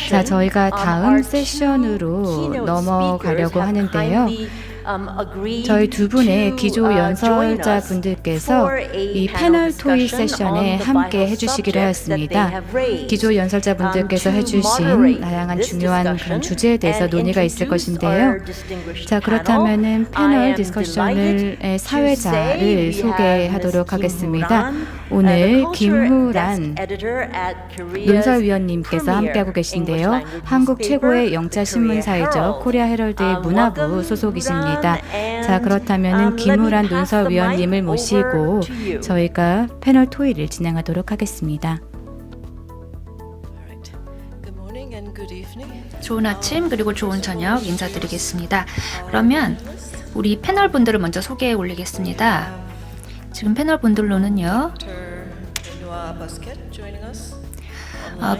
자, 저희가 다음 세션으로 넘어가려고 하는데요. 저희 두 분의 기조 연설자 분들께서 이 패널 토의 세션에 함께 해주시기로 하였습니다. 기조 연설자 분들께서 해주신 다양한 중요한 그런 주제에 대해서 논의가 있을 것인데요. 자, 그렇다면은 패널 디스커션의 사회자를 소개하도록 하겠습니다. 오늘 김후란 논설위원님께서 함께하고 계신데요. 한국 최고의 영자 신문사이죠. 코리아 헤럴드의 문화부 소속이십니다. 자, 그렇다면 김우란 논설위원님을 모시고 저희가 패널 토의를 진행하도록 하겠습니다. 좋은 아침 그리고 좋은 저녁 인사드리겠습니다. 그러면 우리 패널 분들을 먼저 소개해 올리겠습니다. 지금 패널 분들로는요.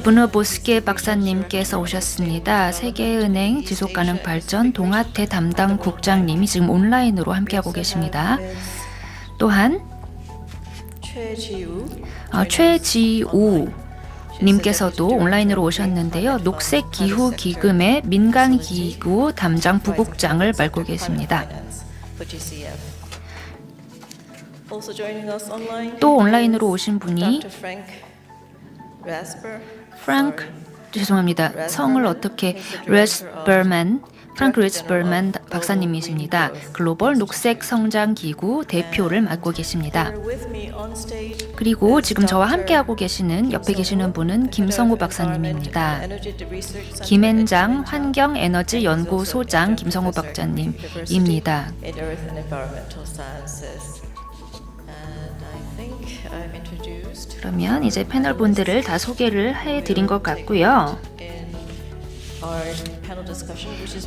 브누 보스케 박사님께서 오셨습니다. 세계은행 지속가능발전 동아태 담당 국장님이 지금 온라인으로 함께하고 계십니다. 또한 최지우 님께서도 온라인으로 오셨는데요. 녹색기후기금의 민간기구 담당 부국장을 맡고 계십니다. 또 온라인으로 오신 분이 죄송합니다. 성을 어떻게 프랑크 리츠버만 박사님이십니다. 글로벌 녹색 성장 기구 대표를 맡고 계십니다. 그리고 지금 저와 함께하고 계시는 옆에 계시는 분은 김성우 박사님입니다. 김앤장 환경에너지연구소장 김성우 박사님입니다. 그러면 이제 패널 분들을 다 소개를 해드린 것 같고요.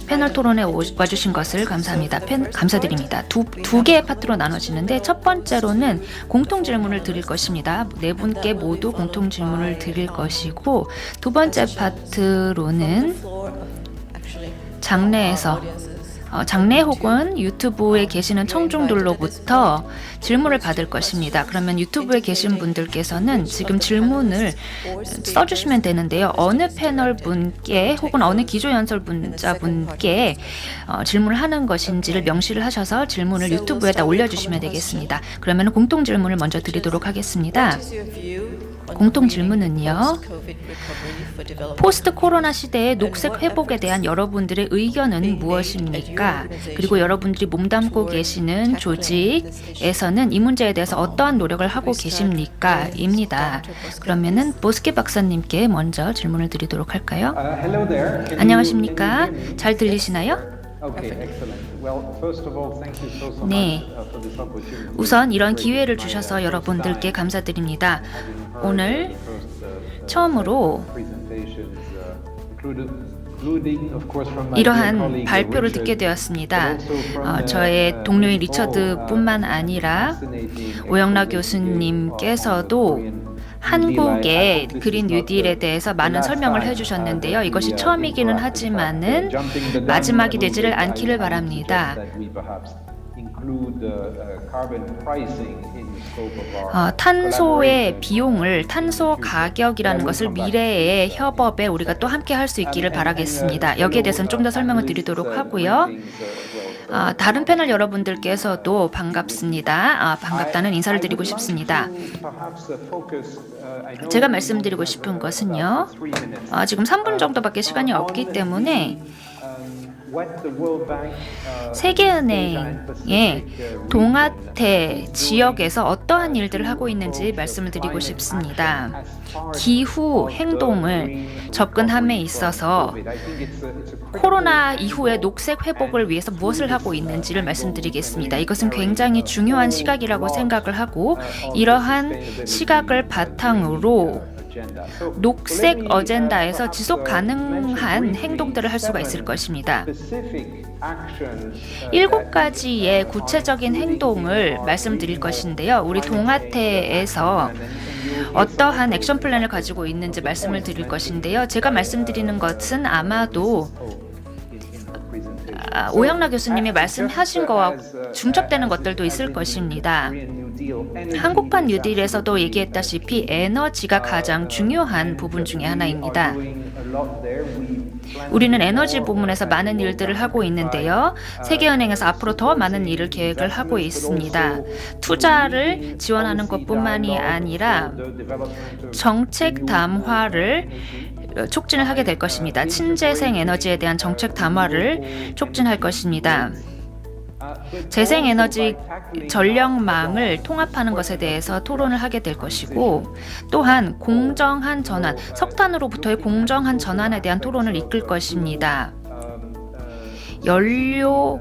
패널 토론에 와주신 것을 감사드립니다. 두 개의 파트로 나눠지는데 첫 번째로는 공통 질문을 드릴 것입니다. 네 분께 모두 공통 질문을 드릴 것이고 두 번째 파트로는 장내 혹은 유튜브에 계시는 청중들로부터 질문을 받을 것입니다. 그러면 유튜브에 계신 분들께서는 지금 질문을 써주시면 되는데요. 어느 패널 분께 혹은 어느 기조연설자 분께 질문을 하는 것인지를 명시를 하셔서 질문을 유튜브에다 올려주시면 되겠습니다. 그러면 공통 질문을 먼저 드리도록 하겠습니다. 공통 질문은요. 포스트 코로나 시대의 녹색 회복에 대한 여러분들의 의견은 무엇입니까? 그리고 여러분들이 몸담고 계시는 조직에서는 이 문제에 대해서 어떠한 노력을 하고 계십니까? 입니다. 그러면은 보스케 박사님께 먼저 질문을 드리도록 할까요? 안녕하십니까? 잘 들리시나요? 네. 우선 이런 기회를 주셔서 여러분들께 감사드립니다. 오늘 처음으로 이러한 발표를 듣게 되었습니다. 저의 동료인 리처드뿐만 아니라 오영락 교수님께서도 한국의 그린 뉴딜에 대해서 많은 설명을 해주셨는데요. 이것이 처음이기는 하지만은 마지막이 되지를 않기를 바랍니다. 탄소의 비용을, 탄소 가격이라는 것을 미래의 협업에 우리가 또 함께 할 수 있기를 바라겠습니다. 여기에 대해서는 좀 더 설명을 드리도록 하고요. 다른 패널 여러분들께서도 반갑습니다. 반갑다는 인사를 드리고 싶습니다. 제가 말씀드리고 싶은 것은요. 지금 3분 정도밖에 시간이 없기 때문에 세계은행의 동아태 지역에서 어떠한 일들을 하고 있는지 말씀을 드리고 싶습니다. 기후 행동을 접근함에 있어서 코로나 이후의 녹색 회복을 위해서 무엇을 하고 있는지를 말씀드리겠습니다. 이것은 굉장히 중요한 시각이라고 생각을 하고 이러한 시각을 바탕으로 녹색 어젠다에서 지속 가능한 행동들을 할 수가 있을 것입니다. 7가지의 구체적인 행동을 말씀드릴 것인데요. 우리 동아태에서 어떠한 액션 플랜을 가지고 있는지 말씀을 드릴 것인데요. 제가 말씀드리는 것은 아마도 오영락 교수님이 말씀하신 거와 중첩되는 것들도 있을 것입니다. 한국판 뉴딜에서도 얘기했다시피 에너지가 가장 중요한 부분 중에 하나입니다. 우리는 에너지 부문에서 많은 일들을 하고 있는데요. 세계은행에서 앞으로 더 많은 일을 계획을 하고 있습니다. 투자를 지원하는 것뿐만이 아니라 정책 담화를 촉진을 하게 될 것입니다. 친재생 에너지에 대한 정책 담화를 촉진할 것입니다. 재생에너지 전력망을 통합하는 것에 대해서 토론을 하게 될 것이고, 또한 공정한 전환, 석탄으로부터의 공정한 전환에 대한 토론을 이끌 것입니다. 연료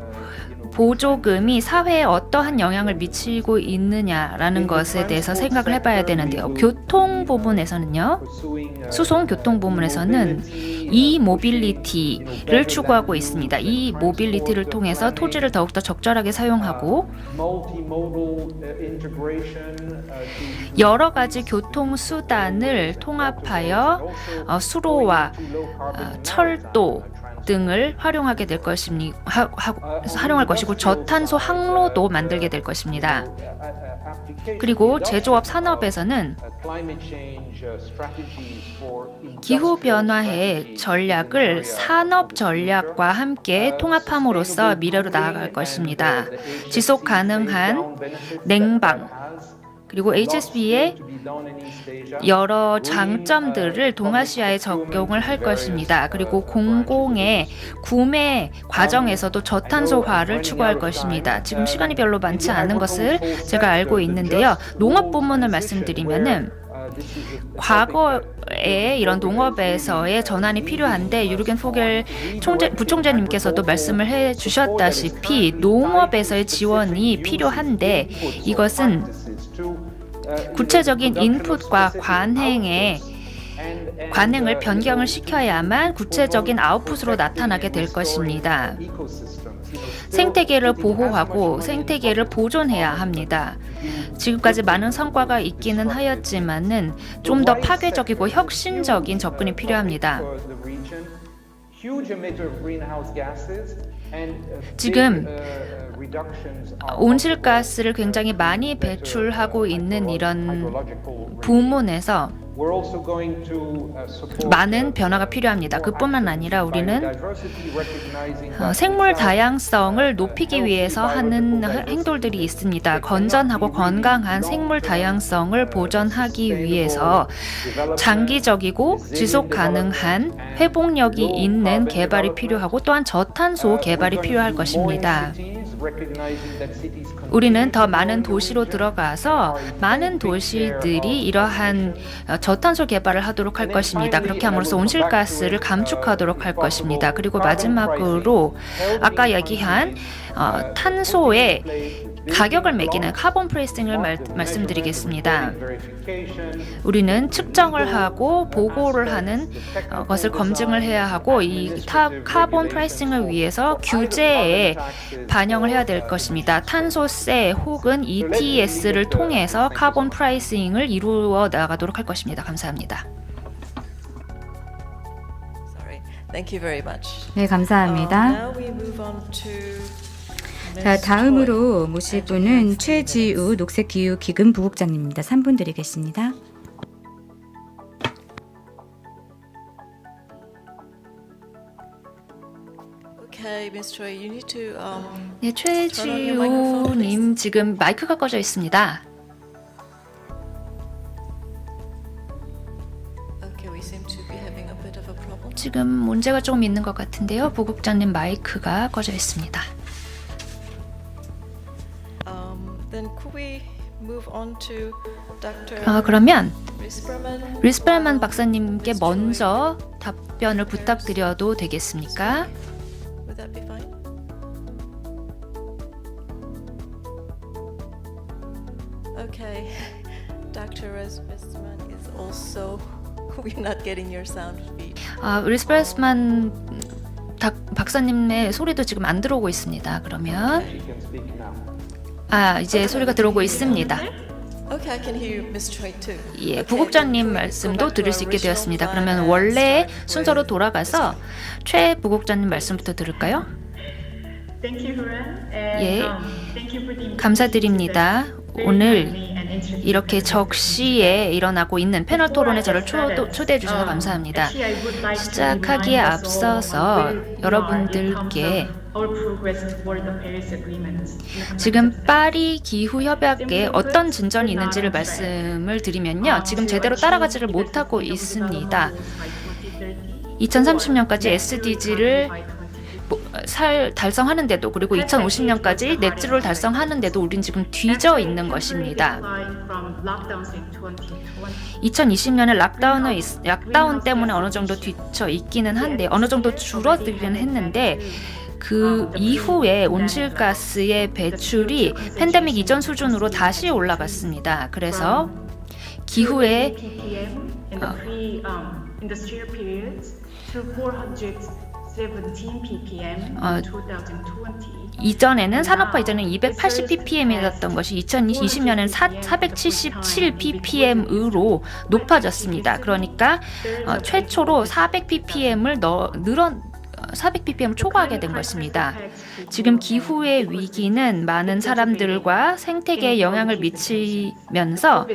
보조금이 사회에 어떠한 영향을 미치고 있느냐라는 것에 대해서 생각을 해봐야 되는데요. 교통 부분에서는요, 수송 교통 부분에서는 이모빌리티를 추구하고 있습니다. 이 모빌리티를 통해서 토지를 더욱더 적절하게 사용하고 여러 가지 교통 수단을 통합하여 수로와 철도 등을 활용하게 될 활용할 것이고, 저탄소 항로도 만들게 될 것입니다. 그리고 제조업 산업에서는 기후변화의 전략을 산업 전략과 함께 통합함으로써 미래로 나아갈 것입니다. 지속 가능한 냉방, 그리고 HSB의 여러 장점들을 동아시아에 적용을 할 것입니다. 그리고 공공의 구매 과정에서도 저탄소화를 추구할 것입니다. 지금 시간이 별로 많지 않은 것을 제가 알고 있는데요. 농업 부문을 말씀드리면은 과거에 이런 농업에서의 전환이 필요한데, 유르겐 포겔 부총재님께서도 말씀을 해주셨다시피 농업에서의 지원이 필요한데, 이것은 구체적인 인풋과 관행을 변경을 시켜야만 구체적인 아웃풋으로 나타나게 될 것입니다. 생태계를 보호하고 생태계를 보존해야 합니다. 지금까지 많은 성과가 있기는 하였지만은 좀 더 파괴적이고 혁신적인 접근이 필요합니다. 지금 온실가스를 굉장히 많이 배출하고 있는 이런 부문에서 많은 변화가 필요합니다. 그뿐만 아니라 우리는 생물 다양성을 높이기 위해서 하는 행동들이 있습니다. 건전하고 건강한 생물 다양성을 보존하기 위해서 장기적이고 지속 가능한 회복력이 있는 개발이 필요하고, 또한 저탄소 개발이 필요할 것입니다. 우리는 더 많은 도시로 들어가서 많은 도시들이 이러한 저탄소 개발을 하도록 할 것입니다. 그렇게 함으로써 온실가스를 감축하도록 할 것입니다. 그리고 마지막으로 아까 얘기한 탄소의 가격을 매기는 카본 프라이싱을 말씀드리겠습니다. 우리는 측정을 하고 보고를 하는 것을 검증을 해야 하고, 이 카본 프라이싱을 위해서 규제에 반영을 해야 될 것입니다. 탄소세 혹은 ETS를 통해서 카본 프라이싱을 이루어 나가도록 할 것입니다. 감사합니다. 네, 감사합니다. 자, 다음으로 모실 분은 최지우 녹색기후기금 부국장님입니다. 3분 드리겠습니다. 네, 최지우님 지금 마이크가 꺼져 있습니다. 지금 문제가 좀 있는 것 같은데요. 부국장님 마이크가 꺼져 있습니다. 그러면 리스펠만 박사님께 먼저 답변을 부탁드려도 되겠습니까? Okay, Dr. Rispelman is also. We're not getting your sound feed. 리스펠만 박사님의 소리도 지금 안 들어오고 있습니다. 그러면 이제 소리가 들어오고 있습니다. Okay, I can hear you, Ms. Choi too. 예, 부국장님 말씀도 들을 수 있게 되었습니다. 그러면 원래 순서로 돌아가서 최 부국장님 말씀부터 들을까요? 예, 감사드립니다. 오늘 이렇게 적시에 일어나고 있는 패널 토론에 저를 초대해 주셔서 감사합니다. 시작하기에 앞서서 여러분들께 지금 파리 기후 협약에 어떤 진전이 있는지를 말씀을 드리면요. 지금 제대로 따라가지를 못하고 있습니다. 2030년까지 SDG를 달성하는데도, 그리고 2050년까지 넷제로를 달성하는데도 우린 지금 뒤져 있는 것입니다. 2020년에 락다운 때문에 어느 정도 뒤쳐 있기는 한데, 어느 정도 줄어들기는 했는데, 그 이후에 온실가스의 배출이 팬데믹 이전 수준으로 다시 올라갔습니다. 그래서 기후에 이전에는 산업화 이전에는 280 ppm이었던 것이 2020년에는 477 ppm으로 높아졌습니다. 그러니까 최초로 400 ppm을 400 ppm을 초과하게 된 것입니다. 지금 기후의 위기는 많은 사람들과 생태계에 영향을 미치면서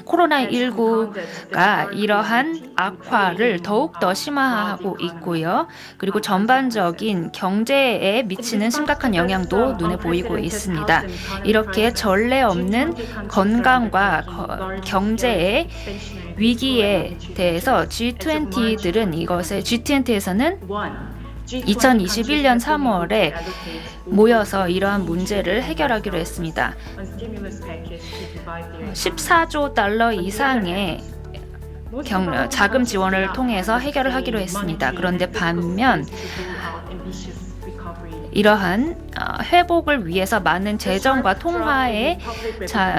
코로나19가 이러한 악화를 더욱더 심화하고 있고요. 그리고 전반적인 경제에 미치는 심각한 영향도 눈에 보이고 있습니다. 이렇게 전례 없는 건강과 경제의 위기에 대해서 G20에서는 2021년 3월에 모여서 이러한 문제를 해결하기로 했습니다. 14조 달러 이상의 자금 지원을 통해서 해결을 하기로 했습니다. 그런데 반면 이러한 회복을 위해서 많은 재정과 통화에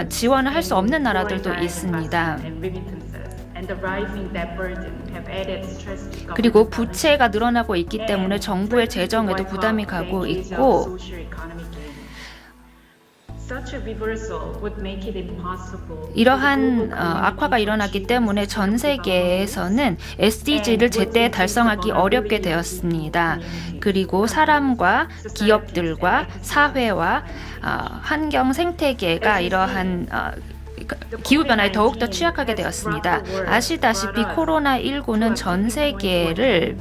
지원을 할 수 없는 나라들도 있습니다. 그리고 부채가 늘어나고 있기 때문에 정부의 재정에도 부담이 가고 있고, 이러한 악화가 일어나기 때문에 전 세계에서는 SDG를 제때 달성하기 어렵게 되었습니다. 그리고 사람과 기업들과 사회와 환경 생태계가 이러한 기후변화에 더욱더 취약하게 되었습니다. 아시다시피 코로나19는 전 세계를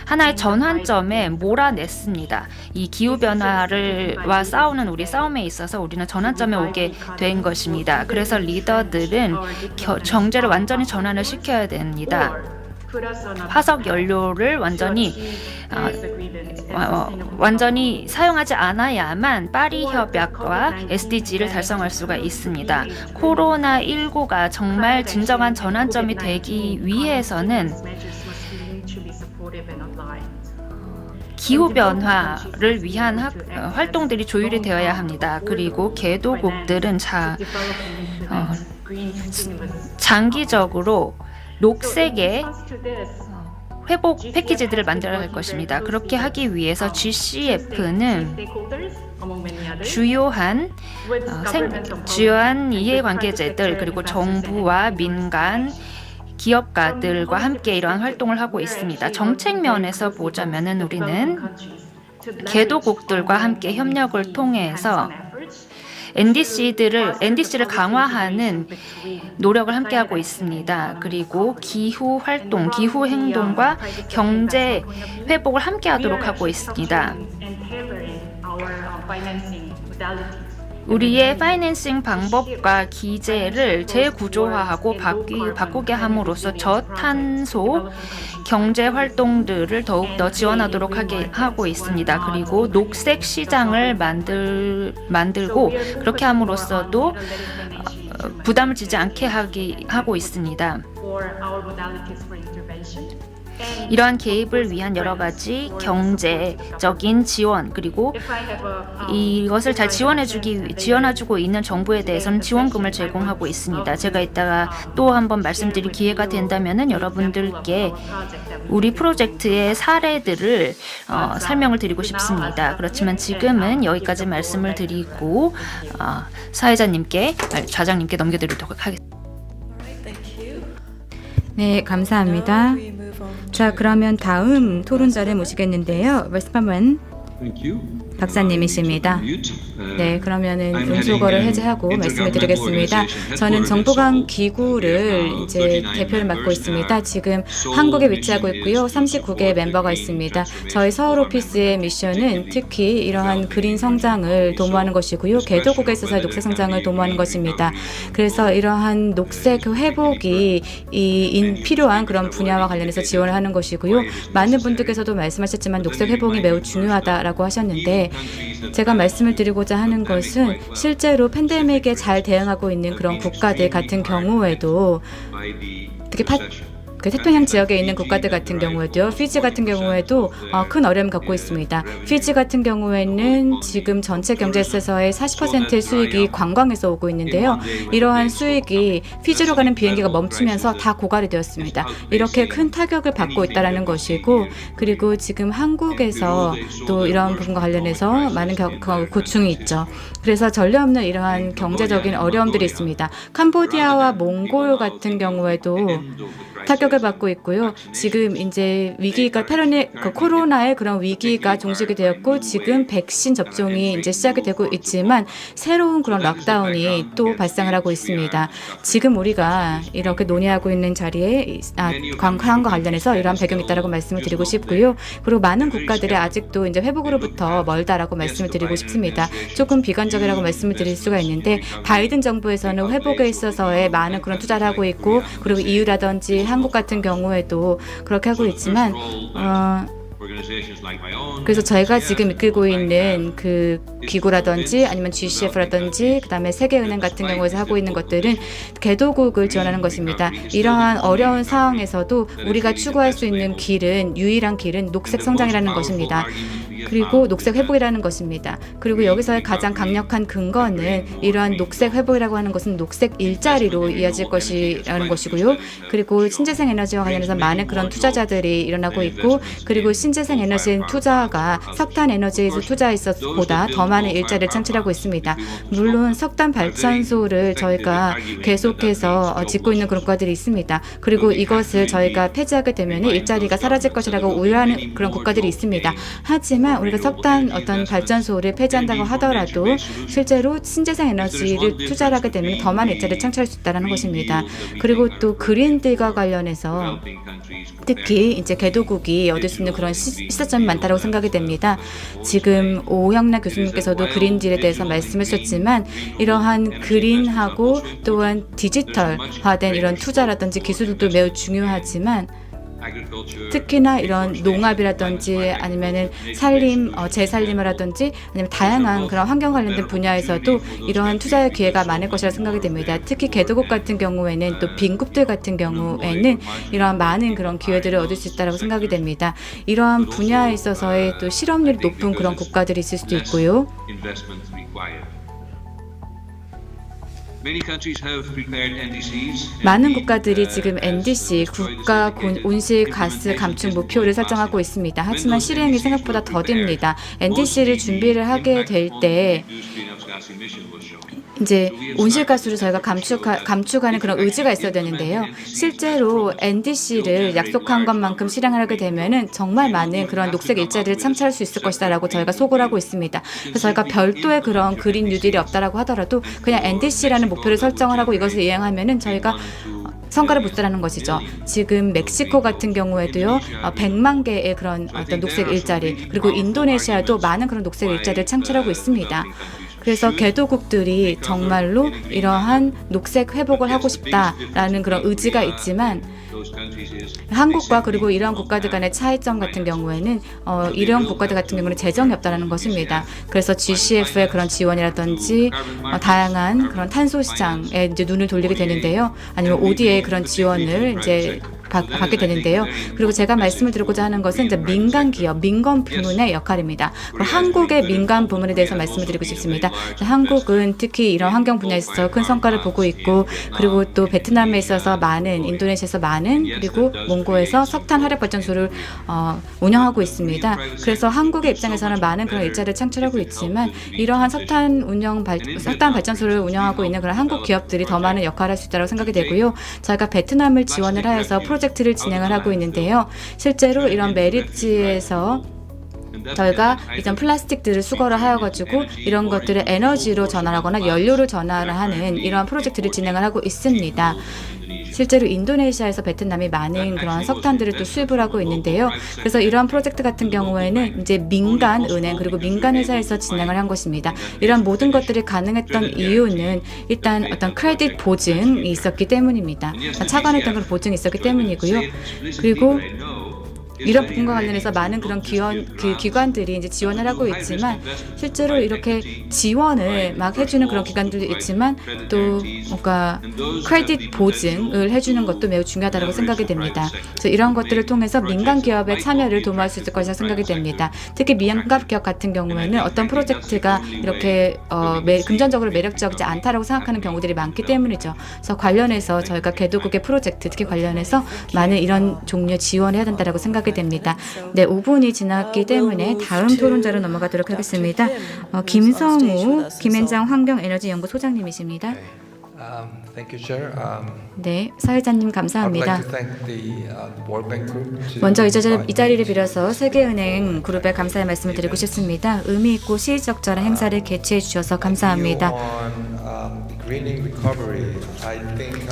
하나의 전환점에 몰아냈습니다. 이 기후변화와 싸우는 우리 싸움에 있어서 우리는 전환점에 오게 된 것입니다. 그래서 리더들은 경제를 완전히 전환을 시켜야 됩니다. 화석 연료를 완전히 사용하지 않아야만 파리 협약과 SDG를 달성할 수가 있습니다. 코로나19가 정말 진정한 전환점이 되기 위해서는 기후변화를 위한 활동들이 조율이 되어야 합니다. 그리고 개도국들은 장기적으로 녹색의 회복 패키지들을 만들어야 할 것입니다. 그렇게 하기 위해서 GCF는 주요한 이해관계자들, 그리고 정부와 민간 기업가들과 함께 이러한 활동을 하고 있습니다. 정책 면에서 보자면은 우리는 개도국들과 함께 협력을 통해서 NDC를 강화하는 노력을 함께 하고 있습니다. 그리고 기후 활동, 기후 행동과 경제 회복을 함께 하도록 하고 있습니다. 우리의 파이낸싱 방법과 기제를 재구조화하고 바꾸게 함으로써 저탄소 경제 활동들을 더욱더 지원하도록 하고 있습니다. 그리고 녹색 시장을 만들고 그렇게 함으로써도 부담을 지지 않게 하고 있습니다. 이러한 개입을 위한 여러 가지 경제적인 지원, 그리고 이것을 잘 지원해주고 있는 정부에 대해서는 지원금을 제공하고 있습니다. 제가 이따가 또 한번 말씀드릴 기회가 된다면은 여러분들께 우리 프로젝트의 사례들을 설명을 드리고 싶습니다. 그렇지만 지금은 여기까지 말씀을 드리고 좌장님께 넘겨드리도록 하겠습니다. 네, 감사합니다. 자, 그러면 다음 토론자를 모시겠는데요. 웨스트밤은 Thank you. 박사님이십니다. 네, 그러면은 음소거를 해제하고 말씀을 드리겠습니다. 저는 정부 간 기구를 이제 대표를 맡고 있습니다. 지금 한국에 위치하고 있고요. 39개의 멤버가 있습니다. 저희 서울 오피스의 미션은 특히 이러한 그린 성장을 도모하는 것이고요. 개도국에 있어서의 녹색 성장을 도모하는 것입니다. 그래서 이러한 녹색 회복이 필요한 그런 분야와 관련해서 지원을 하는 것이고요. 많은 분들께서도 말씀하셨지만 녹색 회복이 매우 중요하다라고 하셨는데 제가 말씀을 드리고자 하는 것은 실제로 팬데믹에 잘 대응하고 있는 그런 국가들 같은 경우에도 특히 그 태평양 지역에 있는 국가들 같은 경우에도요. 피지 같은 경우에도 큰 어려움을 갖고 있습니다. 피지 같은 경우에는 지금 전체 경제에서의 40%의 수익이 관광에서 오고 있는데요. 이러한 수익이 피지로 가는 비행기가 멈추면서 다 고갈이 되었습니다. 이렇게 큰 타격을 받고 있다는 것이고 그리고 지금 한국에서 또 이런 부분과 관련해서 많은 고충이 있죠. 그래서 전례 없는 이러한 경제적인 어려움들이 있습니다. 캄보디아와 몽골 같은 경우에도 타격을 받고 있고요. 지금 이제 위기가 코로나의 그런 위기가 종식이 되었고 지금 백신 접종이 이제 시작이 되고 있지만 새로운 그런 락다운이 또 발생을 하고 있습니다. 지금 우리가 이렇게 논의하고 있는 자리에 관광과 관련해서 이러한 배경이 있다라고 말씀을 드리고 싶고요. 그리고 많은 국가들이 아직도 이제 회복으로부터 멀다라고 말씀을 드리고 싶습니다. 조금 비관적이라고 말씀을 드릴 수가 있는데 바이든 정부에서는 회복에 있어서의 많은 그런 투자를 하고 있고 그리고 EU라든지 한국 같은 경우에도 그렇게 하고 있지만 그래서 저희가 지금 이끌고 있는 그 기구라든지 아니면 GCF라든지 그다음에 세계은행 같은 경우에서 하고 있는 것들은 개도국을 지원하는 것입니다. 이러한 어려운 상황에서도 우리가 추구할 수 있는 유일한 길은 녹색 성장이라는 것입니다. 그리고 녹색 회복이라는 것입니다. 그리고 여기서의 가장 강력한 근거는 이러한 녹색 회복이라고 하는 것은 녹색 일자리로 이어질 것이라는 것이고요. 그리고 신재생 에너지와 관련해서 많은 그런 투자자들이 일어나고 있고 그리고 신재생 에너지 투자가 석탄 에너지에서 투자했었보다 더 많은 일자리를 창출하고 있습니다. 물론 석탄 발전소를 저희가 계속해서 짓고 있는 그런 국가들이 있습니다. 그리고 이것을 저희가 폐지하게 되면 일자리가 사라질 것이라고 우려하는 그런 국가들이 있습니다. 하지만 우리가 석탄 어떤 발전소를 폐지한다고 하더라도 실제로 신재생 에너지를 투자를 하게 되면 더 많은 일자리를 창출할 수 있다는 것입니다. 그리고 또 그린딜과 관련해서 특히 이제 개도국이 얻을 수 있는 그런 시사점이 많다고 생각이 됩니다. 지금 오형락 교수님께서도 그린딜에 대해서 말씀하셨지만 이러한 그린하고 또한 디지털화된 이런 투자라든지 기술도 매우 중요하지만 특히나 이런 농업이라든지 아니면은 재살림을 하든지 아니면 다양한 그런 환경 관련된 분야에서도 이러한 투자의 기회가 많을 것이라 생각이 됩니다. 특히 개도국 같은 경우에는 또 빈국들 같은 경우에는 이러한 많은 그런 기회들을 얻을 수 있다고 생각이 됩니다. 이러한 분야에 있어서의 또 실업률이 높은 그런 국가들이 있을 수도 있고요. 많은 국가들이 지금 NDC 국가 온실 가스 감축 목표를 설정하고 있습니다. 하지만 실행이 생각보다 더딥니다. NDC를 준비를 하게 될 때 이제 온실가스를 저희가 감축하는 그런 의지가 있어야 되는데요. 실제로 NDC를 약속한 것만큼 실행하게 되면은 정말 많은 그런 녹색 일자리를 창출할 수 있을 것이다라고 저희가 소구를 하고 있습니다. 그래서 저희가 별도의 그런 그린 뉴딜이 없다라고 하더라도 그냥 NDC라는 목표를 설정을 하고 이것을 이행하면은 저희가 성과를 못 달하는 것이죠. 지금 멕시코 같은 경우에도요, 100만 개의 그런 어떤 녹색 일자리, 그리고 인도네시아도 많은 그런 녹색 일자리를 창출하고 있습니다. 그래서 개도국들이 정말로 이러한 녹색 회복을 하고 싶다라는 그런 의지가 있지만 한국과 그리고 이러한 국가들 간의 차이점 같은 경우에는 이러한 국가들 같은 경우는 재정이 없다는 것입니다. 그래서 GCF의 그런 지원이라든지 다양한 그런 탄소 시장에 이제 눈을 돌리게 되는데요. 아니면 ODA의 그런 지원을 이제 받게 되는데요. 그리고 제가 말씀을 드리고자 하는 것은 이제 민간 기업, 민간 부문의 역할입니다. 한국의 민간 부문에 대해서 말씀을 드리고 싶습니다. 한국은 특히 이런 환경 분야에 있어서 큰 성과를 보고 있고, 그리고 또 베트남에 있어서 많은, 인도네시아에서 많은, 그리고 몽고에서 석탄 화력 발전소를 운영하고 있습니다. 그래서 한국의 입장에서는 많은 그런 일자리를 창출하고 있지만 이러한 석탄 발전소를 운영하고 있는 그런 한국 기업들이 더 많은 역할을 할 수 있다고 생각이 되고요. 저희가 베트남을 지원을 하여서 프로젝트를 진행을 하고 있는데요. 실제로 이런 메리츠에서 저희가 이전 플라스틱들을 수거를 하여가지고 이런 것들을 에너지로 전환하거나 연료로 전환을 하는 이러한 프로젝트를 진행을 하고 있습니다. 실제로 인도네시아에서 베트남이 많은 그런 석탄들을 또 수입을 하고 있는데요. 그래서 이러한 프로젝트 같은 경우에는 이제 민간 은행 그리고 민간 회사에서 진행을 한 것입니다. 이런 모든 것들이 가능했던 이유는 일단 어떤 크레딧 보증이 있었기 때문입니다. 차관했던 그런 보증이 있었기 때문이고요. 그리고 이런 부분과 관련해서 많은 그런 기관들이 이제 지원을 하고 있지만 실제로 이렇게 지원을 막 해주는 그런 기관들도 있지만 또 뭔가 크레딧 보증을 해주는 것도 매우 중요하다고 생각이 됩니다. 그래서 이런 것들을 통해서 민간 기업의 참여를 도모할 수 있을 것이라 생각이 됩니다. 특히 민간 기업 같은 경우에는 어떤 프로젝트가 이렇게 금전적으로 매력적이지 않다라고 생각하는 경우들이 많기 때문이죠. 그래서 관련해서 저희가 개도국의 프로젝트 특히 관련해서 많은 이런 종류의 지원을 해야 된다고 생각이 됩니다. 네, 5분이 지났기 때문에 다음 토론자로 넘어가도록 하겠습니다. 김성우 김앤장 환경에너지연구 소장님이십니다. Thank you, Chair. 네, 사회자님 감사합니다. I'd like to thank the World Bank Group to 먼저 이 자리를 빌어서 세계은행 그룹에 감사의 말씀을 드리고 싶습니다. 의미 있고 시의적절한 행사를 개최해 주셔서 감사합니다.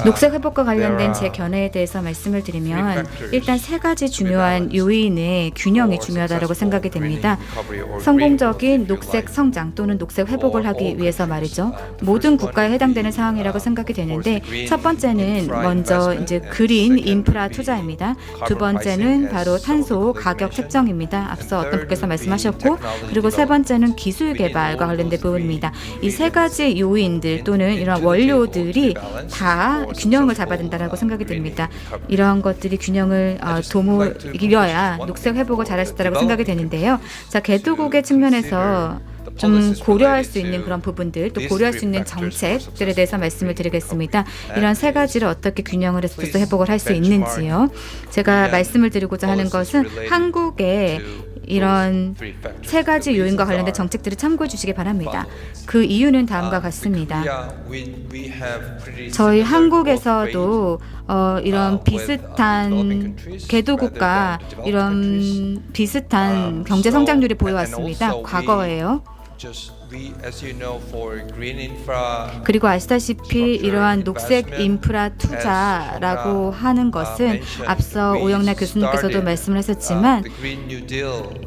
녹색 회복과 관련된 제 견해에 대해서 말씀을 드리면 일단 세 가지 중요한 요인의 균형이 중요하다고 생각이 됩니다. 성공적인 녹색 성장 또는 녹색 회복을 하기 위해서 말이죠. 모든 국가에 해당되는 사항이라고 생각이 되는데 첫 번째는 먼저 이제 그린 인프라 투자입니다. 두 번째는 바로 탄소 가격 책정입니다. 앞서 어떤 분께서 말씀하셨고 그리고 세 번째는 기술 개발과 관련된 부분입니다. 이 세 가지 요인들 또는 이런 원료들이 다 균형을 잡아야 된다고 생각이 됩니다. 이러한 것들이 균형을 이뤄야 녹색 회복을 잘할 수 있다고 생각이 되는데요. 자, 개도국의 측면에서 좀 고려할 수 있는 그런 부분들 또 고려할 수 있는 정책들에 대해서 말씀을 드리겠습니다. 이런 세 가지를 어떻게 균형을 해서 회복을 할 수 있는지요. 제가 말씀을 드리고자 하는 것은 한국의 이런 세 가지 요인과 관련된 정책들을 참고해 주시기 바랍니다. 그 이유는 다음과 같습니다. 저희 한국에서도 이런 비슷한 개도국가 이런 비슷한 경제 성장률이 보여왔습니다. 과거에요. 그리고 아시다시피 이러한 녹색 인프라 투자라고 하는 것은 앞서 오영락 교수님께서도 말씀을 하셨지만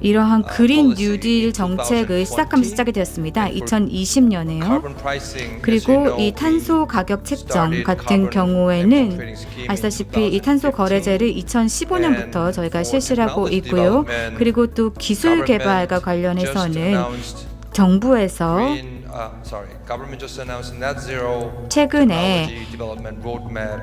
이러한 그린 뉴딜 정책을 시작하면서 시작이 되었습니다. 2020년에요. 그리고 이 탄소 가격 책정 같은 경우에는 아시다시피 이 탄소 거래제를 2015년부터 저희가 실시를 하고 있고요. 그리고 또 기술 개발과 관련해서는 정부에서 최근에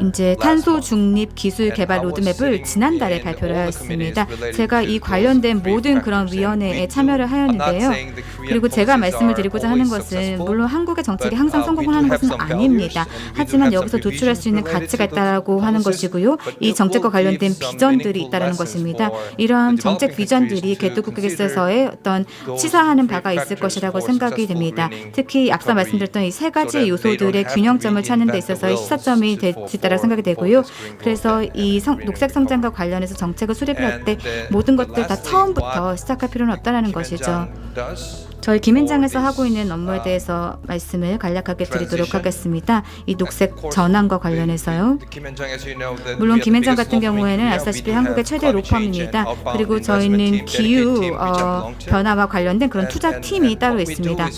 이제 탄소 중립 기술 개발 로드맵을 지난달에 발표를 하였습니다. 제가 이 관련된 모든 그런 위원회에 참여를 하였는데요. 그리고 제가 말씀을 드리고자 하는 것은 물론 한국의 정책이 항상 성공을 하는 것은 아닙니다. 하지만 여기서 도출할 수 있는 가치가 있다고 하는 것이고요. 이 정책과 관련된 비전들이 있다는 것입니다. 이러한 정책 비전들이 개도국에서의 어떤 시사하는 바가 있을 것이라고 생각이 됩니다. 특히 앞서 말씀드렸던 이 세 가지 요소들의 균형점을 찾는 데 있어서의 시사점이 될 수 있다고 생각이 되고요. 그래서 이 녹색 성장과 관련해서 정책을 수립할 때 모든 것들 다 처음부터 시작할 필요는 없다는 것이죠. 저희 김앤장에서 하고 있는 업무에 대해서 말씀을 간략하게 드리도록 하겠습니다. 이 녹색 전환과 관련해서요. 물론 김앤장 같은 경우에는 아시다시피 한국의 최대 로펌입니다. 그리고 저희는 기후 변화와 관련된 그런 투자팀이 따로 있습니다.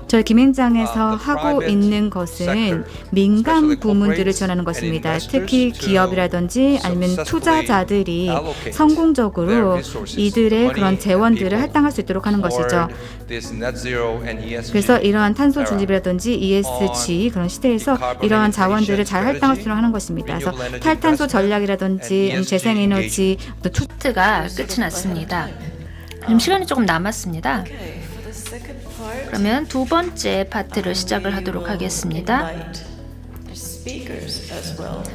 저희 김앤장에서 하고 있는 것은 민간 부문들을 지원하는 것입니다. 특히 기업이라든지 아니면 투자자들이 성공적으로 이들의 그런 재원들을 할당할 수 있도록 하는 것이죠. 그래서 이러한 탄소 중립이라든지 ESG 그런 시대에서 이러한 자원들을 잘 할당할 수 있도록 하는 것입니다. 그래서 탈탄소 전략이라든지 재생에너지 투트가 끝이 났습니다. 그럼 시간이 조금 남았습니다. 그러면 두 번째 파트를 시작을 하도록 하겠습니다.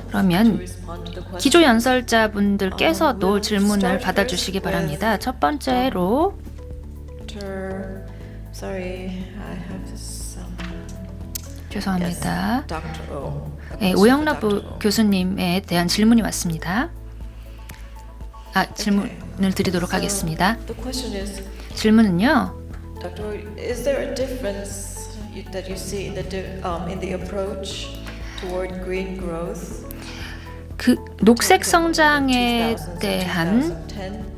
그러면 기조 연설자분들께서도 질문을 받아주시기 바랍니다. 첫 번째로 죄송합니다. 네, 오영락 교수님에 대한 질문이 왔습니다. 질문을 드리도록 하겠습니다. The question is, 질문은요. Dr. Is there a difference that you see in the approach toward green growth? 그 녹색 성장에 대한 2010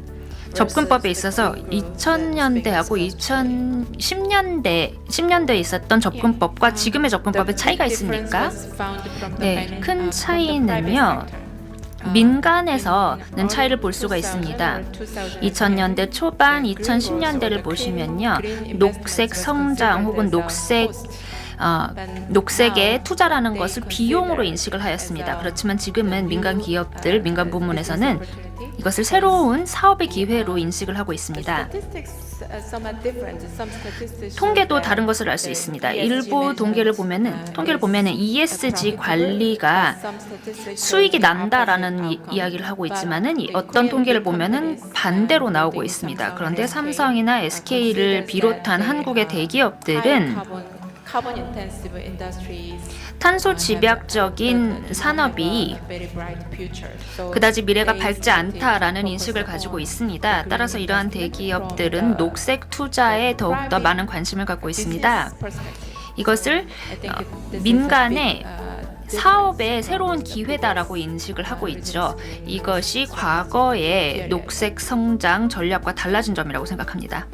접근법에 있어서 2000년대하고 2010년대에 있었던 접근법과 지금의 접근법에 차이가 있습니까? 네, 큰 차이는요. 민간에서는 차이를 볼 수가 있습니다. 2000년대 초반, 2010년대를 보시면요. 녹색 성장 혹은 녹색에 투자라는 것을 비용으로 인식을 하였습니다. 그렇지만 지금은 민간 기업들, 민간 부문에서는 이것을 새로운 사업의 기회로 인식을 하고 있습니다. 통계도 다른 것을 알 수 있습니다. 일부 통계를 보면은 ESG 관리가 수익이 난다라는 이야기를 하고 있지만은 어떤 통계를 보면은 반대로 나오고 있습니다. 그런데 삼성이나 SK를 비롯한 한국의 대기업들은 탄소 집약적인 산업이 그다지 미래가 밝지 않다라는 인식을 가지고 있습니다. 따라서 이러한 대기업들은 녹색 투자에 더욱더 많은 관심을 갖고 있습니다. 이것을 민간의 사업의 새로운 기회다라고 인식을 하고 있죠. 이것이 과거의 녹색 성장 전략과 달라진 점이라고 생각합니다.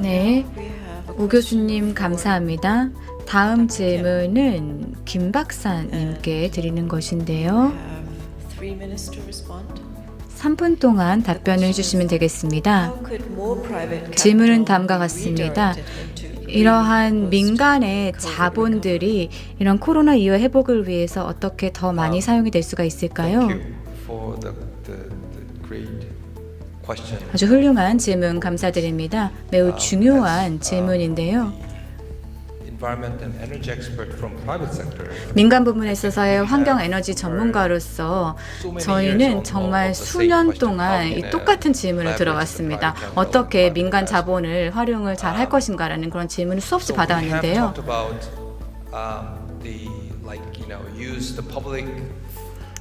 네, 우 교수님 감사합니다. 다음 질문은 김 박사님께 드리는 것인데요. 3분 동안 답변을 해주시면 되겠습니다. 질문은 다음과 같습니다. 이러한 민간의 자본들이 이런 코로나 이후 회복을 위해서 어떻게 더 많이 사용이 될 수가 있을까요? 아주 훌륭한 질문 감사드립니다. 매우 중요한 질문인데요. 민간 부문에 있어서의 환경 에너지 전문가로서 저희는 정말 수년 동안 이 똑같은 질문을 들어왔습니다. 어떻게 민간 자본을 활용을 잘 할 것인가라는 그런 질문을 수없이 받아왔는데요.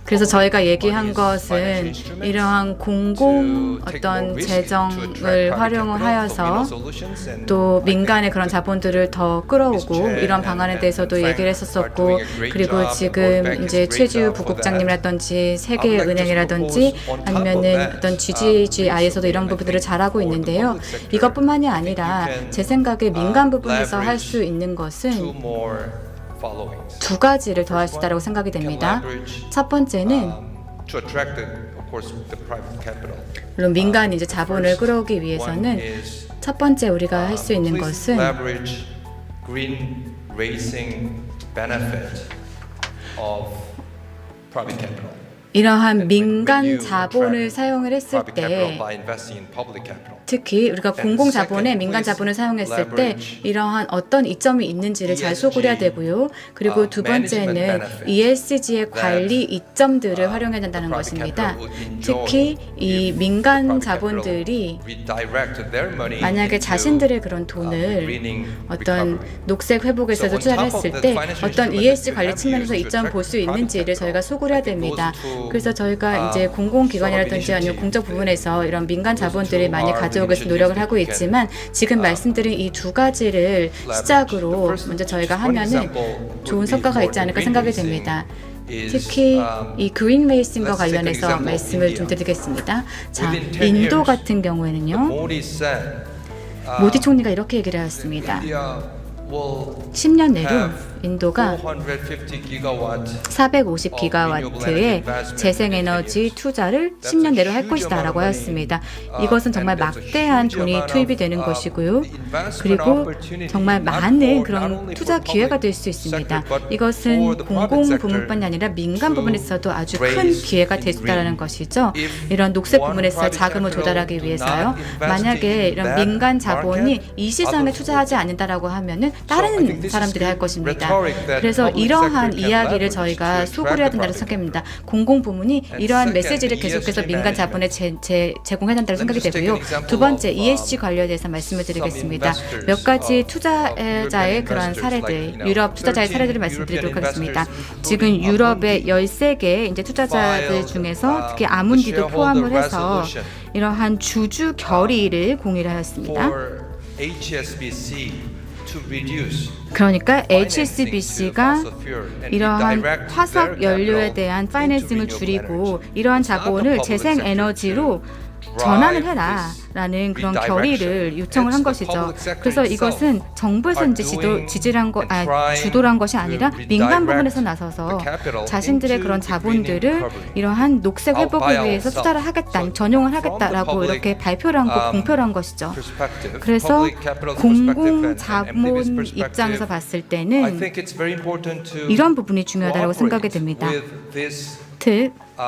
그래서 저희가 얘기한 것은 이러한 공공 어떤 재정을 활용을 하여서 또 민간의 그런 자본들을 더 끌어오고 이런 방안에 대해서도 얘기를 했었었고, 그리고 지금 이제 최지우 부국장님이라든지 세계은행이라든지 아니면은 어떤 GGI에서도 이런 부분들을 잘하고 있는데요. 이것뿐만이 아니라 제 생각에 민간 부분에서 할 수 있는 것은 두 가지를 더할 수 있다고 생각이 됩니다. 첫 번째는 물론 민간이 이제 자본을 끌어오기 위해서는 첫 번째 우리가 할 수 있는 것은 이러한 민간 자본을 사용을 했을 때, 특히 우리가 공공 자본에 민간 자본을 사용했을 때 이러한 어떤 이점이 있는지를 잘 소구해야 되고요. 그리고 두 번째는 ESG의 관리 이점들을 활용해야 된다는 것입니다. 특히 이 민간 자본들이 만약에 자신들의 그런 돈을 어떤 녹색 회복에서도 투자를 했을 때 어떤 ESG 관리 측면에서 이점을 볼 수 있는지를 저희가 소구해야 됩니다. 그래서 저희가 이제 공공기관이라든지 아니면 공적 부분에서 이런 민간 자본들이 많이 가져오기 위해서 노력을 하고 있지만, 지금 말씀드린 이 두 가지를 시작으로 먼저 저희가 하면은 좋은 성과가 있지 않을까 생각이 됩니다. 특히 이 그린 레이싱과 관련해서 말씀을 좀 드리겠습니다. 자, 인도 같은 경우에는요, 모디 총리가 이렇게 얘기를 하였습니다. 10년 내로 인도가 450기가와트의 재생에너지 투자를 10년 내로 할 것이다 라고 하였습니다. 이것은 정말 막대한 돈이 투입이 되는 것이고요. 그리고 정말 많은 그런 투자 기회가 될 수 있습니다. 이것은 공공 부문뿐만 아니라 민간 부문에서도 아주 큰 기회가 될 수 있다는 것이죠. 이런 녹색 부문에서 자금을 조달하기 위해서요. 만약에 이런 민간 자본이 이 시장에 투자하지 않는다라고 하면은 다른 사람들이 할 것입니다. 그래서 이러한 이야기를 저희가 소구를 해야 된다고 생각합니다. 공공부문이 이러한 메시지를 계속해서 민간 자본에 제공해야 된다고 생각이 되고요. 두 번째, ESG 관련에 대해서 말씀을 드리겠습니다. 몇 가지 투자자의 그런 사례들, 유럽 투자자의 사례들을 말씀드리도록 하겠습니다. 지금 유럽의 13개 이제 투자자들 중에서 특히 아문디도 포함을 해서 이러한 주주 결의를 공유를 하였습니다. 그러니까 HSBC가 이러한 화석 연료에 대한 파이낸싱을 줄이고 이러한 자본을 재생에너지로 전환을 해라라는 그런 결의를 요청을 한 것이죠. 그래서 이것은 정부에서 이제 주도한 것이 아니라 민간 부분에서 나서서 자신들의 그런 자본들을 이러한 녹색 회복을 위해서 투자를 하겠다, 전용을 하겠다라고 이렇게 발표를 한 거, 공표를 한 것이죠. 그래서 공공 자본 입장에서 봤을 때는 이런 부분이 중요하다고 생각이 됩니다.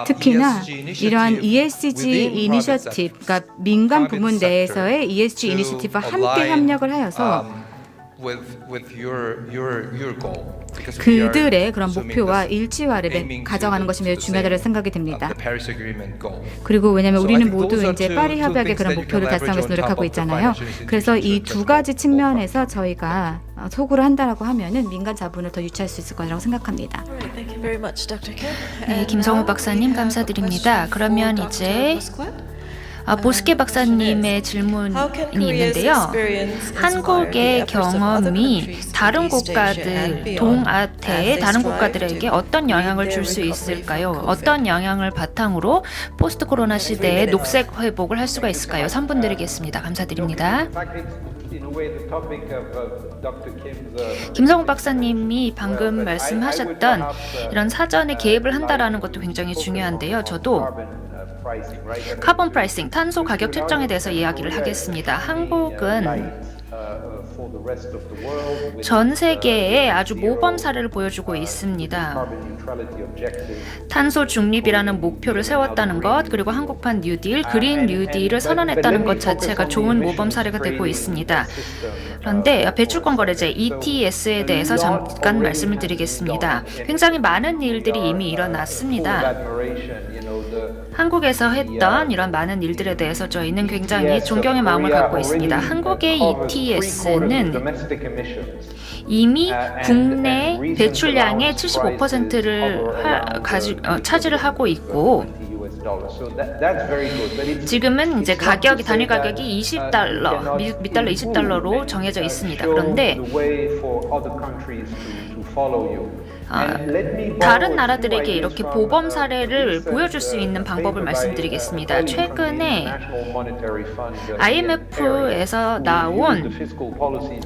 특히나 이러한 ESG 이니셔티브, 그러니까 민간 부문 내에서의 ESG 이니셔티브와 함께 협력을 하여서 그들의 그런 목표와 일치화를 가져가는 것이 매우 중요하다고 생각이 됩니다. 그리고 왜냐하면 우리는 모두 이제 파리 협약의 그런 목표를 달성하기 위해서 노력하고 있잖아요. 그래서 이 두 가지 측면에서 저희가 소구를 한다라고 하면은 민간 자본을 더 유치할 수 있을 거라고 생각합니다. Thank you very much, Dr. Kim. 네, 김성우 박사님 감사드립니다. 그러면 이제 보스케 박사님의 질문이 있는데요. 한국의 경험이 다른 국가들, 동아태의 다른 국가들에게 어떤 영향을 줄 수 있을까요? 어떤 영향을 바탕으로 포스트 코로나 시대에 녹색 회복을 할 수가 있을까요? 3분 드리겠습니다. 감사드립니다. 김성욱 박사님이 방금 말씀하셨던 이런 사전에 개입을 한다라는 것도 굉장히 중요한데요. 저도 카본 프라이싱, 탄소 가격 책정에 대해서 이야기를 하겠습니다. 한국은 전 세계에 아주 모범 사례를 보여주고 있습니다. 탄소 중립이라는 목표를 세웠다는 것, 그리고 한국판 뉴딜, 그린 뉴딜을 선언했다는 것 자체가 좋은 모범 사례가 되고 있습니다. 그런데 배출권 거래제 ETS에 대해서 잠깐 말씀을 드리겠습니다. 굉장히 많은 일들이 이미 일어났습니다. 한국에서 했던 이런 많은 일들에 대해서 저희는 굉장히 존경의 마음을 갖고 있습니다. 한국의 ETS는 이미 국내 배출량의 75%를 차지를 하고 있고 지금은 이제 가격이 단위 가격이 $20, 미국 달러 $20로 정해져 있습니다. 그런데 다른 나라들에게 이렇게 모범 사례를 보여줄 수 있는 방법을 말씀드리겠습니다. 최근에 IMF에서 나온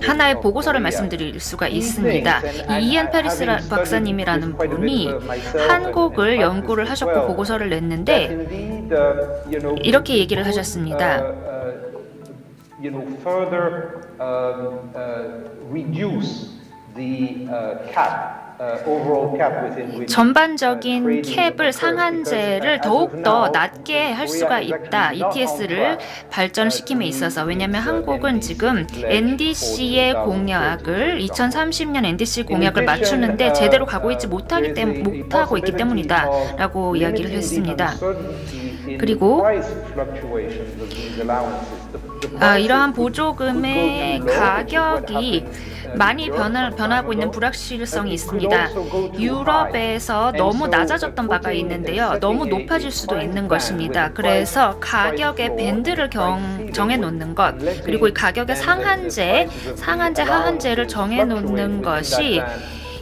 하나의 보고서를 말씀드릴 수가 있습니다. 이안 페리스 박사님이라는 분이 한국을 연구를 하셨고 보고서를 냈는데 이렇게 얘기를 하셨습니다. 전반적인 캡을 상한제를 더욱더 낮게 할 수가 있다. ETS를 발전시킴에 있어서. 왜냐하면 한국은 지금 NDC의 공약을 2030년 NDC 공약을 맞추는데 제대로 가고 있지 못하고 있기 때문이다 라고 이야기를 했습니다. 그리고 이러한 보조금의 가격이 많이 변하고 있는 불확실성이 있습니다. 유럽에서 너무 낮아졌던 바가 있는데요. 너무 높아질 수도 있는 것입니다. 그래서 가격의 밴드를 정해놓는 것, 그리고 이 가격의 상한제, 하한제를 정해놓는 것이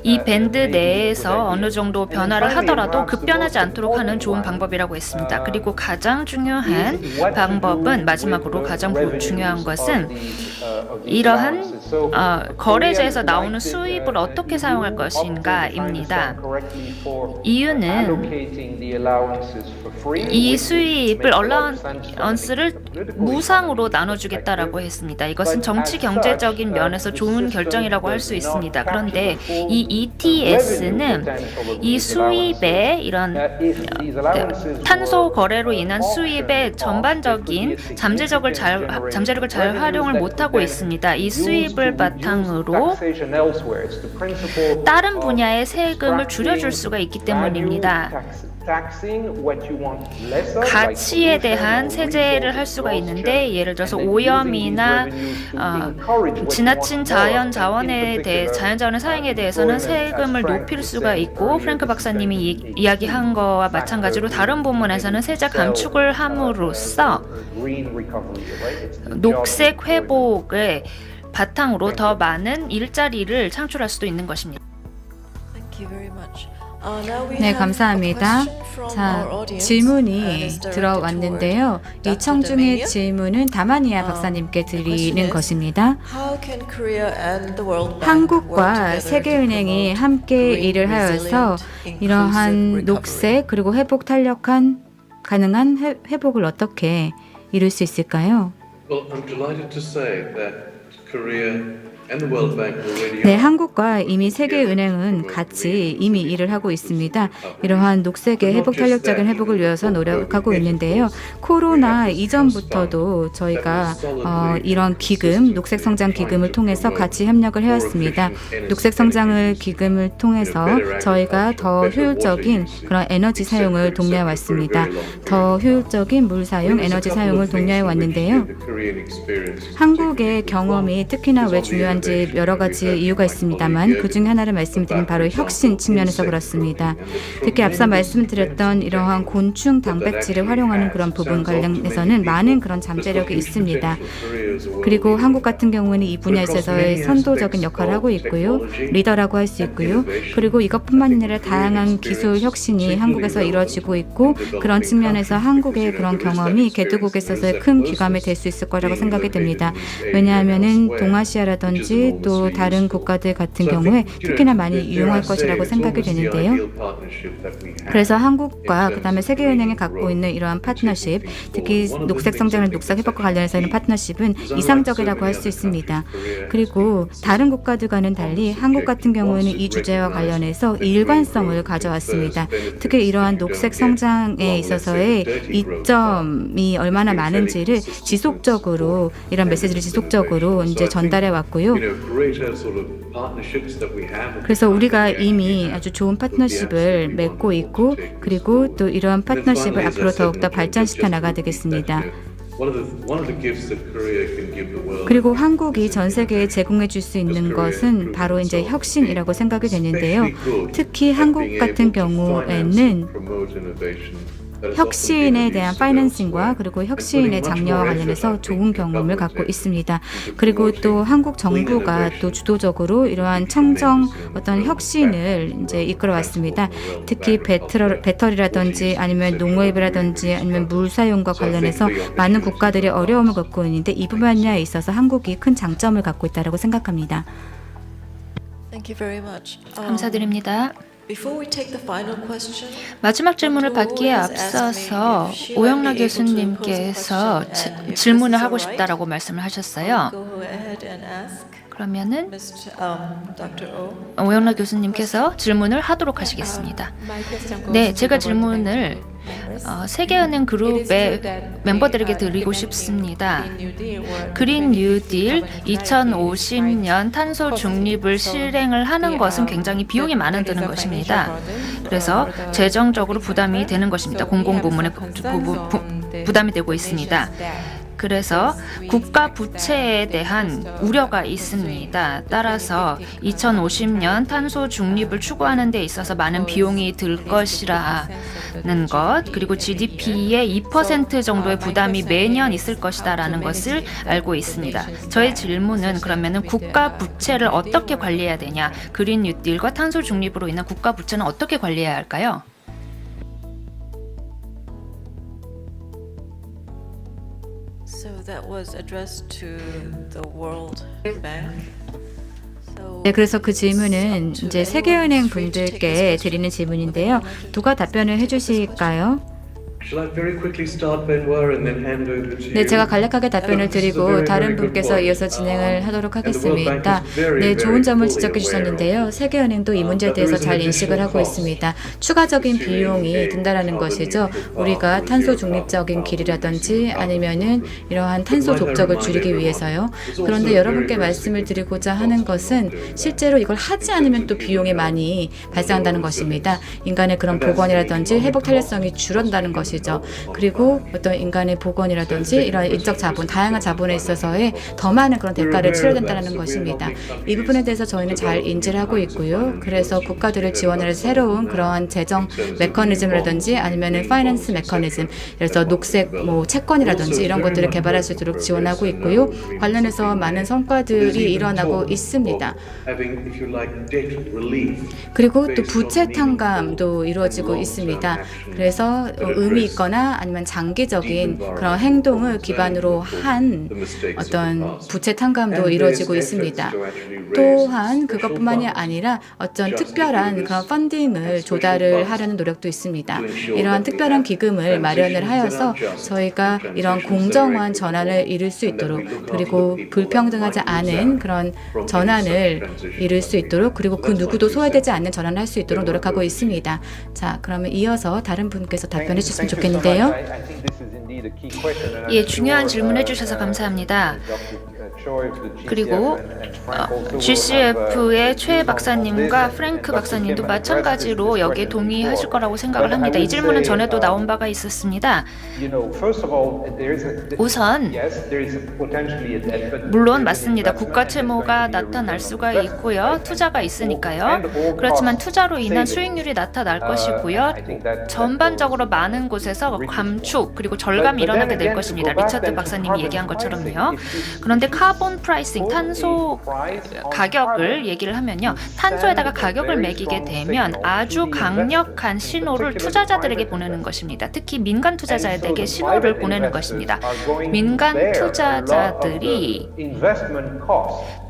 이 밴드 내에서 어느 정도 변화를 하더라도 급변하지 않도록 하는 좋은 방법이라고 했습니다. 그리고 가장 중요한 방법은, 마지막으로 가장 중요한 것은 이러한 거래제에서 나오는 수입을 어떻게 사용할 것인가입니다. 이유는 이 수입을 얼라운스를 무상으로 나눠주겠다라고 했습니다. 이것은 정치 경제적인 면에서 좋은 결정이라고 할 수 있습니다. 그런데 이 ETS는 이 수입의 이런 탄소 거래로 인한 수입의 전반적인 잠재력을 잘 활용을 못하고 있습니다. 이 수입을 바탕으로 다른 분야의 세금을 줄여줄 수가 있기 때문입니다. 가치에 대한 세제를 할 수가 있는데 예를 들어서 오염이나 지나친 자연자원의 사용에 대해서는 세금을 높일 수가 있고 프랭크 박사님이 이야기한 거와 마찬가지로 다른 부문에서는 세제 감축을 함으로써 녹색 회복의 바탕으로 더 많은 일자리를 창출할 수도 있는 것입니다. Thank you very much. 네, 감사합니다. 자, 질문이 들어왔는데요. 이 청중의 질문은 다마니아 박사님께 드리는 것입니다. 한국과 세계은행이 함께 일을 하여서 이러한 녹색 그리고 회복 탄력한 가능한 회복을 어떻게 이룰 수 있을까요? Well, I'm delighted to say that Korea and the World Bank already 네, are 한국과 이미 세계은행은 같이 이미 일을 하고 있습니다. 이러한 녹색의 회복 탄력적인 회복을 위해서 노력하고 있는데요. 코로나 이전부터도 저희가 이런 기금, 녹색 성장 기금을 통해서 같이 협력을 해왔습니다. 녹색 성장을 기금을 통해서 저희가 더 효율적인 그런 에너지 사용을 독려해 왔습니다. 더 효율적인 물 사용, 에너지 사용을 독려해 왔는데요. 한국의 경험이 특히나 왜 중요한지 여러 가지 이유가 있습니다만 그 중에 하나를 말씀드리면 바로 혁신 측면에서 그렇습니다. 특히 앞서 말씀드렸던 이러한 곤충 단백질을 활용하는 그런 부분 관련해서는 많은 그런 잠재력이 있습니다. 그리고 한국 같은 경우는 이 분야에 있어서의 선도적인 역할을 하고 있고요. 리더라고 할 수 있고요. 그리고 이것뿐만 아니라 다양한 기술 혁신이 한국에서 이루어지고 있고 그런 측면에서 한국의 그런 경험이 개도국에 있어서의 큰 귀감이 될 수 있을 거라고 생각이 됩니다. 왜냐하면은 동아시아라든지 또 다른 국가들 같은 경우에 특히나 많이 이용할 것이라고 생각이 되는데요. 그래서 한국과 그다음에 세계은행이 갖고 있는 이러한 파트너십, 특히 녹색 성장을 녹색 회복과 관련해서 있는 파트너십은 이상적이라고 할 수 있습니다. 그리고 다른 국가들과는 달리 한국 같은 경우에는 이 주제와 관련해서 일관성을 가져왔습니다. 특히 이러한 녹색 성장에 있어서의 이점이 얼마나 많은지를 지속적으로 이런 메시지를 지속적으로 이제 전달해 왔고요. 그래서 우리가 이미 아주 좋은 파트너십을 맺고 있고 그리고 또 이러한 파트너십을 앞으로 더욱더 발전시켜 나가야 되겠습니다. 그리고 한국이 전 세계에 제공해 줄 수 있는 것은 바로 이제 혁신이라고 생각이 되는데요. 특히 한국 같은 경우에는 혁신에 대한 파이낸싱과 그리고 혁신의 장려와 관련해서 좋은 경험을 갖고 있습니다. 그리고 또 한국 정부가 또 주도적으로 이러한 청정 어떤 혁신을 이제 이끌어 왔습니다. 특히 배터리라든지 아니면 농업이라든지 아니면 물 사용과 관련해서 많은 국가들이 어려움을 겪고 있는데 이 분야에 있어서 한국이 큰 장점을 갖고 있다고 생각합니다. Thank you very much. 감사드립니다. Before we take the final question, 마지막 질문을 받기에 앞서서 오영락 교수님께서 질문을 하고 싶다라고 말씀을 하셨어요. go ahead and ask 그러면은 Dr. O. 오영락 교수님께서 질문을 하도록 하시겠습니다. 네, 제가 질문을 세계은행 그룹의 멤버들에게 드리고 싶습니다. 그린 뉴딜 2050년 탄소 중립을 실행을 하는 것은 굉장히 비용이 많이 드는 것입니다. 그래서 재정적으로 부담이 되는 것입니다. 공공부문에 부담이 되고 있습니다. 그래서 국가 부채에 대한 우려가 있습니다. 따라서 2050년 탄소 중립을 추구하는 데 있어서 많은 비용이 들 것이라는 것, 그리고 GDP의 2% 정도의 부담이 매년 있을 것이다라는 것을 알고 있습니다. 저의 질문은 그러면은 국가 부채를 어떻게 관리해야 되냐? 그린 뉴딜과 탄소 중립으로 인한 국가 부채는 어떻게 관리해야 할까요? So that was addressed to the World Bank. 네, 그래서 그 질문은 이제 세계은행 분들께 드리는 질문인데요. 누가 답변을 해주실까요? Shall I very quickly start, Benoit, and then hand over to you? 네, 제가 간략하게 답변을 This is a 드리고 very, 다른 very good 분께서 point. 이어서 진행을 하도록 And the World Bank 하겠습니다. is very, 네, 좋은 very 점을 fully 지적해 aware 주셨는데요. 세계은행도 이 문제에 대해서 잘 인식을 하고 있습니다. 추가적인 비용이 든다라는 것이죠. 우리가 탄소 중립적인 길이라든지 아니면은 이러한 탄소 독적을 줄이기 위해서요. 그런데 여러분께 말씀을 드리고자 하는 것은 실제로 이걸 하지 않으면 또 비용이 많이 발생한다는 것입니다. 인간의 그런 복원이라든지 회복 탄력성이 줄어든다는 것이죠. 그리고 어떤 인간의 복원이라든지 이런 인적 자본, 다양한 자본에 있어서의 더 많은 그런 대가를 치러야 된다는 것입니다. 이 부분에 대해서 저희는 잘 인지를 하고 있고요. 그래서 국가들을 지원을 해서 새로운 그러한 재정 메커니즘이라든지 아니면은 파이낸스 메커니즘, 그래서 녹색 채권이라든지 이런 것들을 개발할 수 있도록 지원하고 있고요. 관련해서 많은 성과들이 일어나고 있습니다. 그리고 또 부채 탕감도 이루어지고 있습니다. 그래서 의미 있거나 아니면 장기적인 그런 행동을 기반으로 한 어떤 부채 탕감도 이루어지고 있습니다. 또한 그것뿐만이 아니라 어떤 특별한 그런 펀딩을 조달을 하려는 노력도 있습니다. 이러한 특별한 기금을 마련을 하여서 저희가 이런 공정한 전환을 이룰 수 있도록, 그리고 불평등하지 않은 그런 전환을 이룰 수 있도록, 그리고 그 누구도 소외되지 않는 전환을 할 수 있도록 노력하고 있습니다. 자, 그러면 이어서 다른 분께서 답변해 주셨으면 좋겠는데요. 예, 중요한 질문 해주셔서 감사합니다. 그리고 GCF의 최 박사님과 프랭크 박사님도 마찬가지로 여기에 동의하실 거라고 생각을 합니다. 이 질문은 전에도 나온 바가 있었습니다. 우선 물론 맞습니다. 국가 채무가 나타날 수가 있고요. 투자가 있으니까요. 그렇지만 투자로 인한 수익률이 나타날 것이고요. 전반적으로 많은 곳에서 감축 그리고 절감이 일어나게 될 것입니다. 리처드 박사님이 얘기한 것처럼요. 그런데 카본 프라이싱, 탄소 가격을 얘기를 하면요. 탄소에다가 가격을 매기게 되면 아주 강력한 신호를 투자자들에게 보내는 것입니다. 특히 민간 투자자에게 신호를 보내는 것입니다. 민간 투자자들이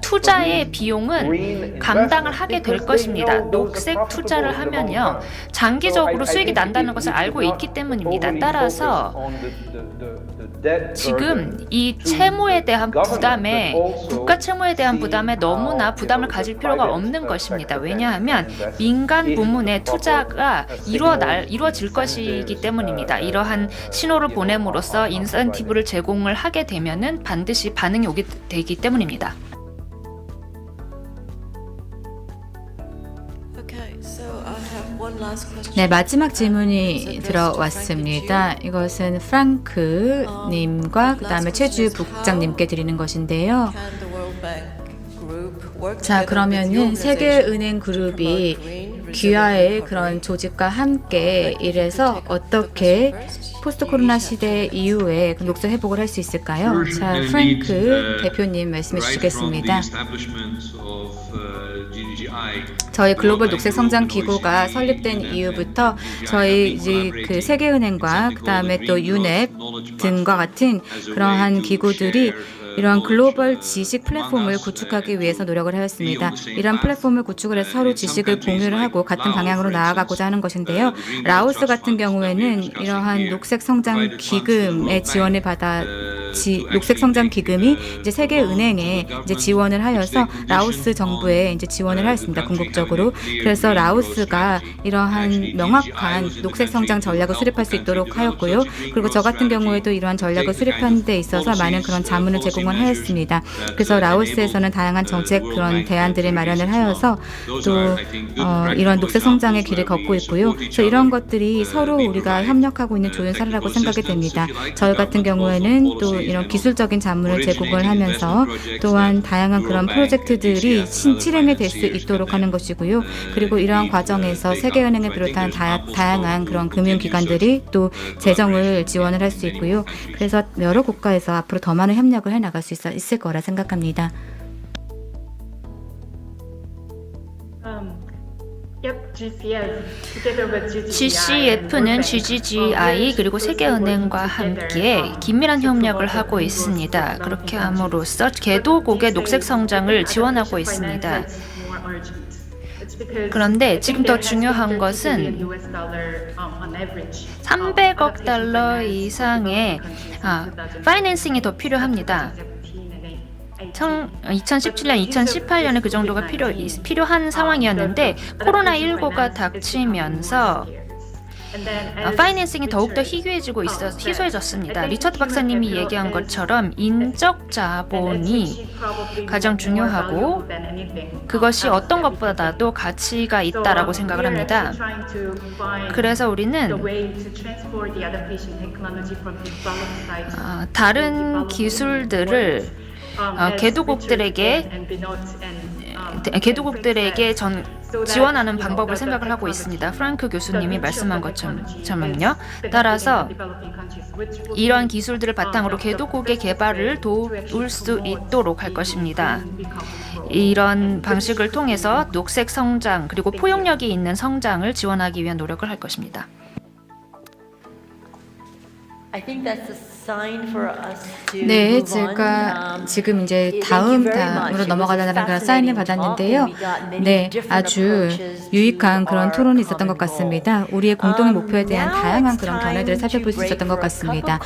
투자의 비용은 감당을 하게 될 것입니다. 녹색 투자를 하면요. 장기적으로 수익이 난다는 것을 알고 있기 때문입니다. 따라서 지금 이 채무에 대한 부담에, 국가 채무에 대한 부담에 너무나 부담을 가질 필요가 없는 것입니다. 왜냐하면 민간 부문의 투자가 이루어질 것이기 때문입니다. 이러한 신호를 보냄으로써 인센티브를 제공을 하게 되면은 반드시 반응이 오게 되기 때문입니다. 네, 마지막 질문이 들어왔습니다. 이것은 프랑크님과 그 다음에 최주 부국장님께 드리는 것인데요. 자, 그러면은 세계은행 그룹이 귀하의 그런 조직과 함께 일해서 어떻게 포스트 코로나 시대 이후에 녹색 회복을 할 수 있을까요? 자, 프랭크 대표님 말씀해 주시겠습니다. 저희 글로벌 녹색 성장 기구가 설립된 이후부터 저희 이제 그 세계은행과 그 다음에 또 유넵 등과 같은 그러한 기구들이 이러한 글로벌 지식 플랫폼을 구축하기 위해서 노력을 하였습니다. 이런 플랫폼을 구축을 해서 서로 지식을 공유를 하고 같은 방향으로 나아가고자 하는 것인데요. 라오스 같은 경우에는 이러한 녹색 성장 기금의 지원을 받아 녹색 성장 기금이 이제 세계은행에 이제 지원을 하여서 라오스 정부에 이제 지원을 하였습니다. 궁극적으로. 그래서 라오스가 이러한 명확한 녹색 성장 전략을 수립할 수 있도록 하였고요. 그리고 저 같은 경우에도 이러한 전략을 수립하는 데 있어서 많은 그런 자문을 제공을 하였습니다. 그래서 라오스에서는 다양한 정책 그런 대안들을 마련을 하여서 또 이런 녹색 성장의 길을 걷고 있고요. 그래서 이런 것들이 서로 우리가 협력하고 있는 좋은 사례라고 생각이 됩니다. 저희 같은 경우에는 또 이런 기술적인 자문을 제공을 하면서 또한 다양한 그런 프로젝트들이 실행이 될 수 있도록 하는 것이고요. 그리고 이러한 과정에서 세계은행을 비롯한 다양한 그런 금융기관들이 또 재정을 지원을 할 수 있고요. 그래서 여러 국가에서 앞으로 더 많은 협력을 해나갈 수 있을 거라 생각합니다. GCF는 GGGI 그리고 세계은행과 함께 긴밀한 협력을 하고 있습니다. 그렇게 함으로써 개도국의 녹색 성장을 지원하고 있습니다. 그런데 지금 더 중요한 것은 300억 달러 이상의 파이낸싱이 더 필요합니다. 2017년, 2018년에 그 정도가 필요한 상황이었는데 코로나19가 닥치면서 파이낸싱이 더욱더 희소해졌습니다. 리처드 박사님이 얘기한 것처럼 인적 자본이 가장 중요하고 그것이 어떤 것보다도 가치가 있다라고 생각을 합니다. 그래서 우리는 다른 기술들을 개도국들에게 지원하는 방법을 생각을 하고 있습니다. 프랑크 교수님이 말씀한 것처럼요. 따라서 이러한 기술들을 바탕으로 개도국의 개발을 도울 수 있도록 할 것입니다. 이런 방식을 통해서 녹색 성장 그리고 포용력이 있는 성장을 지원하기 위한 노력을 할 것입니다. 네, 제가 지금 이제 다음으로 넘어가려는 그런 사인을 받았는데요. 네, 아주 유익한 그런 토론이 있었던 것 같습니다. 우리의 공동의 목표에 대한 다양한 그런 견해들을 살펴볼 수 있었던 것 같습니다.